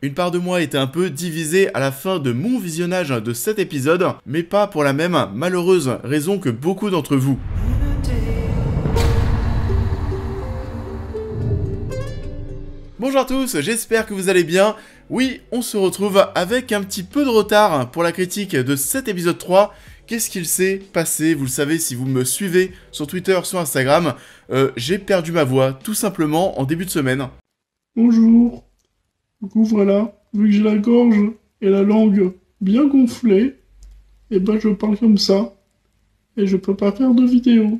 Une part de moi était un peu divisée à la fin de mon visionnage de cet épisode, mais pas pour la même malheureuse raison que beaucoup d'entre vous. Bonjour à tous, j'espère que vous allez bien. Oui, on se retrouve avec un petit peu de retard pour la critique de cet épisode 3. Qu'est-ce qu'il s'est passé? Vous le savez si vous me suivez sur Twitter, sur Instagram. J'ai perdu ma voix, tout simplement, en début de semaine. Bonjour. Du coup, voilà, vu que j'ai la gorge et la langue bien gonflée, et ben je parle comme ça. Et je peux pas faire de vidéo.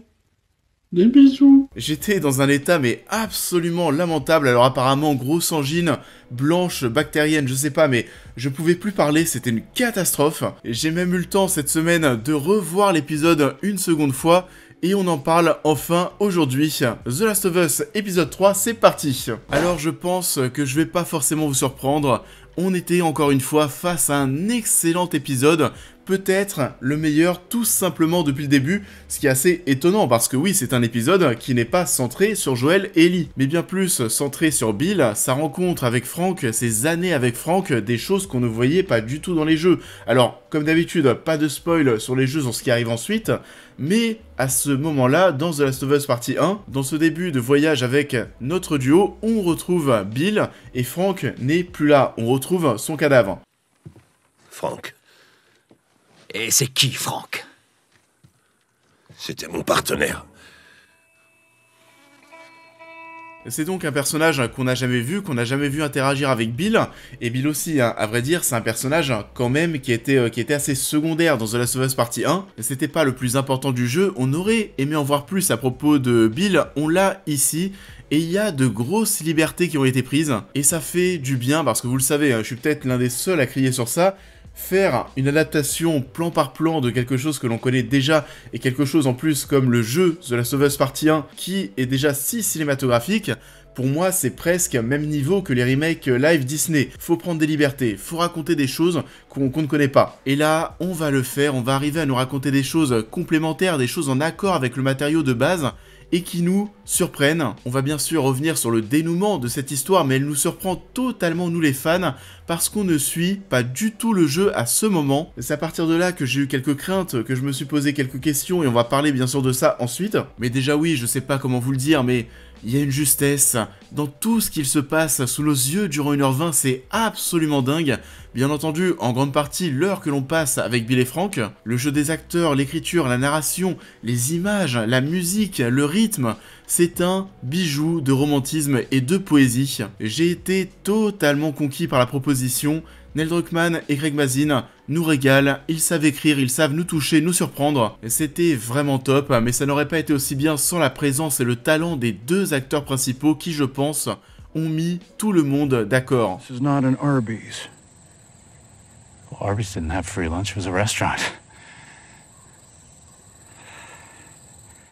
Des bisous. J'étais dans un état mais absolument lamentable, alors apparemment grosse angine, blanche, bactérienne, je sais pas, mais je pouvais plus parler, c'était une catastrophe. J'ai même eu le temps cette semaine de revoir l'épisode une seconde fois, et on en parle enfin aujourd'hui. The Last of Us épisode 3, c'est parti. Alors je pense que je vais pas forcément vous surprendre, on était encore une fois face à un excellent épisode, peut-être le meilleur tout simplement depuis le début, ce qui est assez étonnant parce que oui, c'est un épisode qui n'est pas centré sur Joel et Ellie, mais bien plus centré sur Bill, sa rencontre avec Frank, ses années avec Frank, des choses qu'on ne voyait pas du tout dans les jeux. Alors, comme d'habitude, pas de spoil sur les jeux sur ce qui arrive ensuite, mais à ce moment-là, dans The Last of Us partie 1, dans ce début de voyage avec notre duo, on retrouve Bill et Frank n'est plus là, on retrouve son cadavre. Frank, Et c'est qui, Frank? c'était mon partenaire. C'est donc un personnage qu'on n'a jamais vu interagir avec Bill, et Bill aussi, hein. À vrai dire, c'est un personnage quand même qui était assez secondaire dans The Last of Us partie 1, c'était pas le plus important du jeu, on aurait aimé en voir plus à propos de Bill, on l'a ici, et il y a de grosses libertés qui ont été prises, et ça fait du bien, parce que vous le savez, je suis peut-être l'un des seuls à crier sur ça. Faire une adaptation plan par plan de quelque chose que l'on connaît déjà et quelque chose en plus comme le jeu The Last of Us Partie 1 qui est déjà si cinématographique, pour moi c'est presque même niveau que les remakes live Disney. Faut prendre des libertés, faut raconter des choses qu'on ne connaît pas. Et là, on va le faire, on va arriver à nous raconter des choses complémentaires, des choses en accord avec le matériau de base, et qui nous surprennent. On va bien sûr revenir sur le dénouement de cette histoire, mais elle nous surprend totalement, nous les fans, parce qu'on ne suit pas du tout le jeu à ce moment. C'est à partir de là que j'ai eu quelques craintes, que je me suis posé quelques questions, et on va parler bien sûr de ça ensuite. Mais déjà oui, je sais pas comment vous le dire, mais il y a une justesse dans tout ce qu'il se passe sous nos yeux durant 1h20, c'est absolument dingue. Bien entendu, en grande partie, l'heure que l'on passe avec Bill et Frank, le jeu des acteurs, l'écriture, la narration, les images, la musique, le rythme, c'est un bijou de romantisme et de poésie. J'ai été totalement conquis par la proposition. Neil Druckmann et Craig Mazin nous régalent, ils savent écrire, ils savent nous toucher, nous surprendre. C'était vraiment top, mais ça n'aurait pas été aussi bien sans la présence et le talent des deux acteurs principaux qui, je pense, ont mis tout le monde d'accord. This is not an Arby's. Well, Arby's didn't have free lunch, it was a restaurant.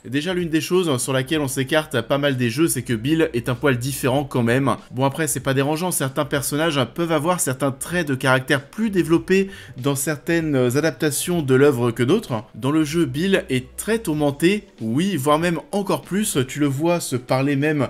Déjà l'une des choses sur laquelle on s'écarte pas mal des jeux, c'est que Bill est un poil différent quand même. Bon après c'est pas dérangeant, certains personnages peuvent avoir certains traits de caractère plus développés dans certaines adaptations de l'œuvre que d'autres. Dans le jeu, Bill est très tourmenté, oui, voire même encore plus, tu le vois se parler même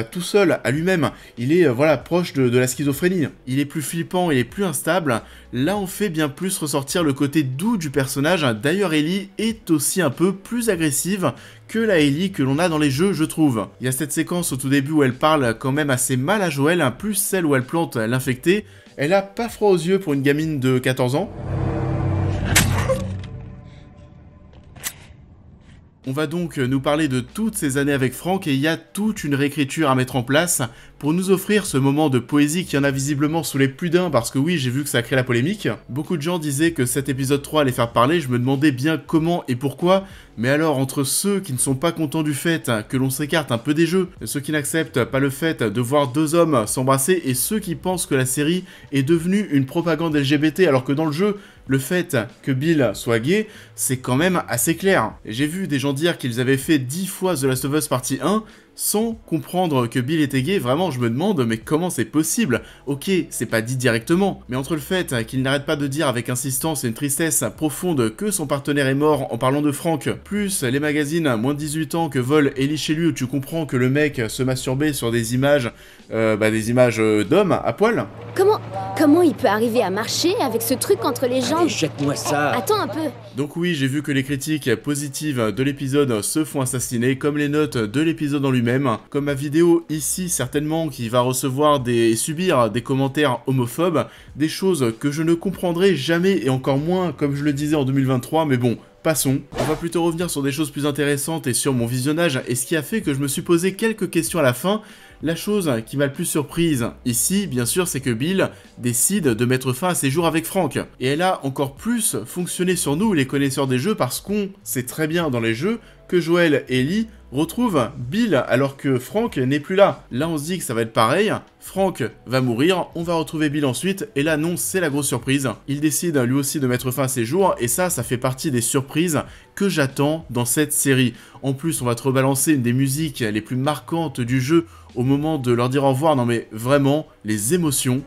tout seul à lui-même. Il est voilà proche de la schizophrénie, il est plus flippant, il est plus instable. Là on fait bien plus ressortir le côté doux du personnage, d'ailleurs Ellie est aussi un peu plus agressive que la Ellie que l'on a dans les jeux, je trouve. Il y a cette séquence au tout début où elle parle quand même assez mal à Joel, plus celle où elle plante l'infecté. Elle a pas froid aux yeux pour une gamine de 14 ans. On va donc nous parler de toutes ces années avec Frank et il y a toute une réécriture à mettre en place pour nous offrir ce moment de poésie qui en a visiblement saoulé plus d'un parce que oui, j'ai vu que ça a créé la polémique. Beaucoup de gens disaient que cet épisode 3 allait faire parler, je me demandais bien comment et pourquoi, mais alors entre ceux qui ne sont pas contents du fait que l'on s'écarte un peu des jeux, ceux qui n'acceptent pas le fait de voir deux hommes s'embrasser et ceux qui pensent que la série est devenue une propagande LGBT alors que dans le jeu, le fait que Bill soit gay, c'est quand même assez clair. J'ai vu des gens dire qu'ils avaient fait 10 fois The Last of Us partie 1, sans comprendre que Bill était gay. Vraiment, je me demande, mais comment c'est possible? Ok, c'est pas dit directement, mais entre le fait qu'il n'arrête pas de dire avec insistance et une tristesse profonde que son partenaire est mort en parlant de Frank, plus les magazines moins de 18 ans que vole Ellie chez lui, où tu comprends que le mec se masturbait sur des images d'hommes à poil. Comment il peut arriver à marcher avec ce truc entre les jambes? Allez, jette-moi ça. Attends un peu. Donc oui, j'ai vu que les critiques positives de l'épisode se font assassiner, comme les notes de l'épisode en lui-même, comme ma vidéo ici certainement qui va recevoir et subir des commentaires homophobes, des choses que je ne comprendrai jamais et encore moins comme je le disais en 2023, mais bon, passons. On va plutôt revenir sur des choses plus intéressantes et sur mon visionnage, et ce qui a fait que je me suis posé quelques questions à la fin. La chose qui m'a le plus surprise ici, bien sûr, c'est que Bill décide de mettre fin à ses jours avec Frank. Et elle a encore plus fonctionné sur nous, les connaisseurs des jeux, parce qu'on sait très bien dans les jeux que Joel et Ellie retrouvent Bill alors que Frank n'est plus là. Là, on se dit que ça va être pareil. Frank va mourir, on va retrouver Bill ensuite, et là, non, c'est la grosse surprise. Il décide lui aussi de mettre fin à ses jours, et ça fait partie des surprises que j'attends dans cette série. En plus, on va te rebalancer une des musiques les plus marquantes du jeu au moment de leur dire au revoir. Non mais vraiment, les émotions.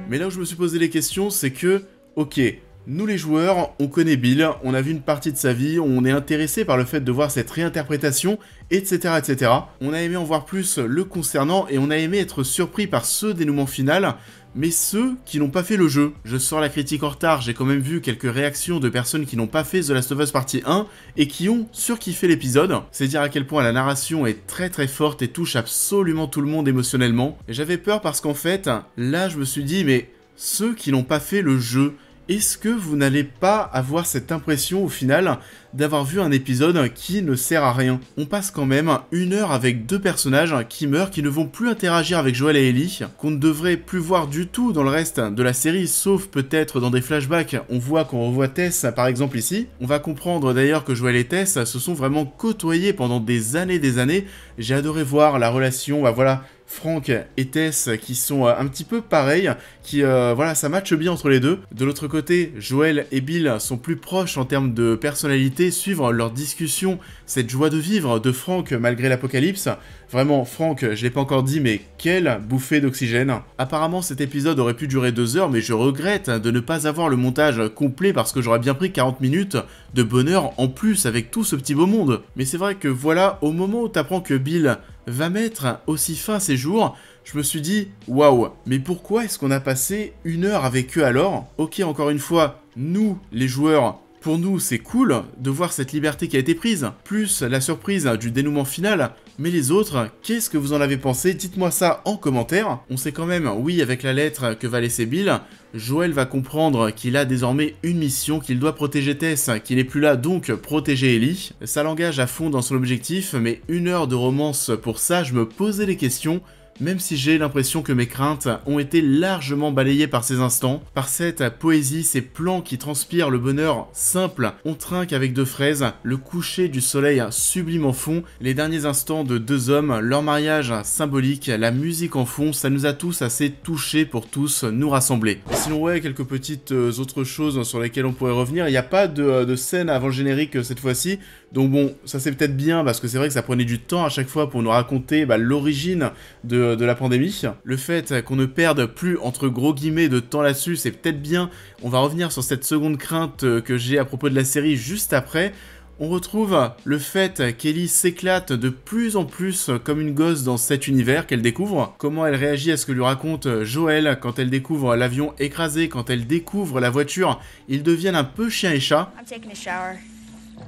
Mais là où je me suis posé les questions, c'est que, ok, nous les joueurs, on connaît Bill, on a vu une partie de sa vie, on est intéressé par le fait de voir cette réinterprétation, etc., etc. On a aimé en voir plus le concernant, et on a aimé être surpris par ce dénouement final, mais ceux qui n'ont pas fait le jeu. Je sors la critique en retard, j'ai quand même vu quelques réactions de personnes qui n'ont pas fait The Last of Us Partie 1, et qui ont surkiffé l'épisode. C'est dire à quel point la narration est très très forte et touche absolument tout le monde émotionnellement. Et j'avais peur parce qu'en fait, là je me suis dit, mais ceux qui n'ont pas fait le jeu, est-ce que vous n'allez pas avoir cette impression au final d'avoir vu un épisode qui ne sert à rien? On passe quand même 1 heure avec 2 personnages qui meurent, qui ne vont plus interagir avec Joel et Ellie, qu'on ne devrait plus voir du tout dans le reste de la série, sauf peut-être dans des flashbacks. On voit qu'on revoit Tess par exemple ici. On va comprendre d'ailleurs que Joel et Tess se sont vraiment côtoyés pendant des années. J'ai adoré voir la relation, voilà, Frank et Tess qui sont un petit peu pareils, qui voilà, ça matche bien entre les deux. De l'autre côté, Joel et Bill sont plus proches en termes de personnalité, suivre leur discussion, cette joie de vivre de Frank malgré l'apocalypse. Vraiment, Frank, je l'ai pas encore dit, mais quelle bouffée d'oxygène. Apparemment, cet épisode aurait pu durer 2 heures, mais je regrette de ne pas avoir le montage complet parce que j'aurais bien pris 40 minutes de bonheur en plus avec tout ce petit beau monde. Mais c'est vrai que voilà, au moment où t'apprends que Bill va mettre aussi fin à ses jours, je me suis dit, waouh, mais pourquoi est-ce qu'on a passé 1 heure avec eux alors? Ok, encore une fois, nous, les joueurs, pour nous, c'est cool de voir cette liberté qui a été prise, plus la surprise du dénouement final, mais les autres, qu'est-ce que vous en avez pensé? Dites-moi ça en commentaire. On sait quand même, oui, avec la lettre que va laisser Bill, Joel va comprendre qu'il a désormais une mission, qu'il doit protéger Tess, qu'il n'est plus là, donc protéger Ellie. Ça l'engage à fond dans son objectif, mais 1 heure de romance pour ça, je me posais les questions, même si j'ai l'impression que mes craintes ont été largement balayées par ces instants, par cette poésie, ces plans qui transpirent le bonheur simple. On trinque avec 2 fraises, le coucher du soleil sublime en fond, les derniers instants de 2 hommes, leur mariage symbolique, la musique en fond, ça nous a tous assez touchés pour tous nous rassembler. Sinon ouais, quelques petites autres choses sur lesquelles on pourrait revenir. Il n'y a pas de scène avant le générique cette fois-ci, donc bon, ça c'est peut-être bien parce que c'est vrai que ça prenait du temps à chaque fois pour nous raconter l'origine de la pandémie. Le fait qu'on ne perde plus entre gros guillemets de temps là-dessus, c'est peut-être bien. On va revenir sur cette seconde crainte que j'ai à propos de la série juste après. On retrouve le fait qu'Ellie s'éclate de plus en plus comme une gosse dans cet univers qu'elle découvre. Comment elle réagit à ce que lui raconte Joel quand elle découvre l'avion écrasé, quand elle découvre la voiture. Ils deviennent un peu chien et chat. I'm taking a shower,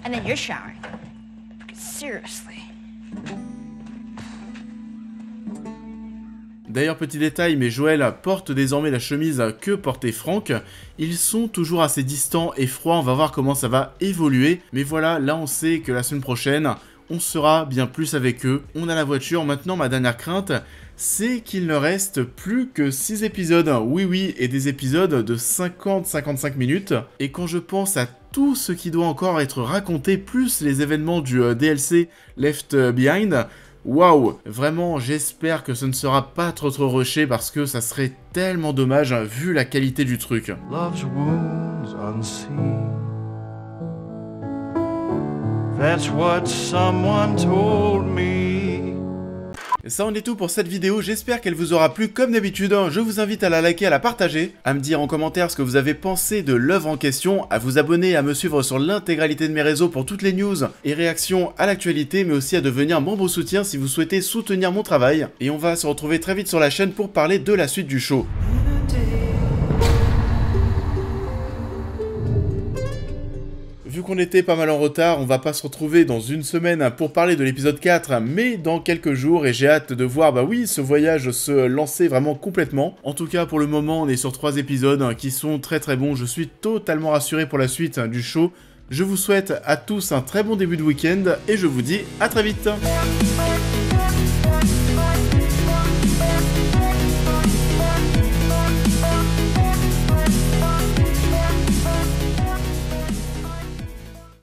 and then you're showering. Seriously. D'ailleurs, petit détail, mais Joel porte désormais la chemise que portait Frank. Ils sont toujours assez distants et froids, on va voir comment ça va évoluer. Mais voilà, là on sait que la semaine prochaine, on sera bien plus avec eux. On a la voiture, maintenant ma dernière crainte, c'est qu'il ne reste plus que 6 épisodes. Oui, et des épisodes de 50-55 minutes. Et quand je pense à tout ce qui doit encore être raconté, plus les événements du DLC Left Behind, waouh, vraiment j'espère que ce ne sera pas trop rushé parce que ça serait tellement dommage vu la qualité du truc. Love's wounds unseen. That's what someone told me. Et ça en est tout pour cette vidéo, j'espère qu'elle vous aura plu comme d'habitude. Je vous invite à la liker, à la partager, à me dire en commentaire ce que vous avez pensé de l'œuvre en question, à vous abonner, à me suivre sur l'intégralité de mes réseaux pour toutes les news et réactions à l'actualité, mais aussi à devenir membre soutien si vous souhaitez soutenir mon travail. Et on va se retrouver très vite sur la chaîne pour parler de la suite du show. Vu qu'on était pas mal en retard, on va pas se retrouver dans une semaine pour parler de l'épisode 4, mais dans quelques jours, et j'ai hâte de voir, bah oui, ce voyage se lancer vraiment complètement. En tout cas, pour le moment, on est sur 3 épisodes qui sont très très bons, je suis totalement rassuré pour la suite du show. Je vous souhaite à tous un très bon début de week-end, et je vous dis à très vite.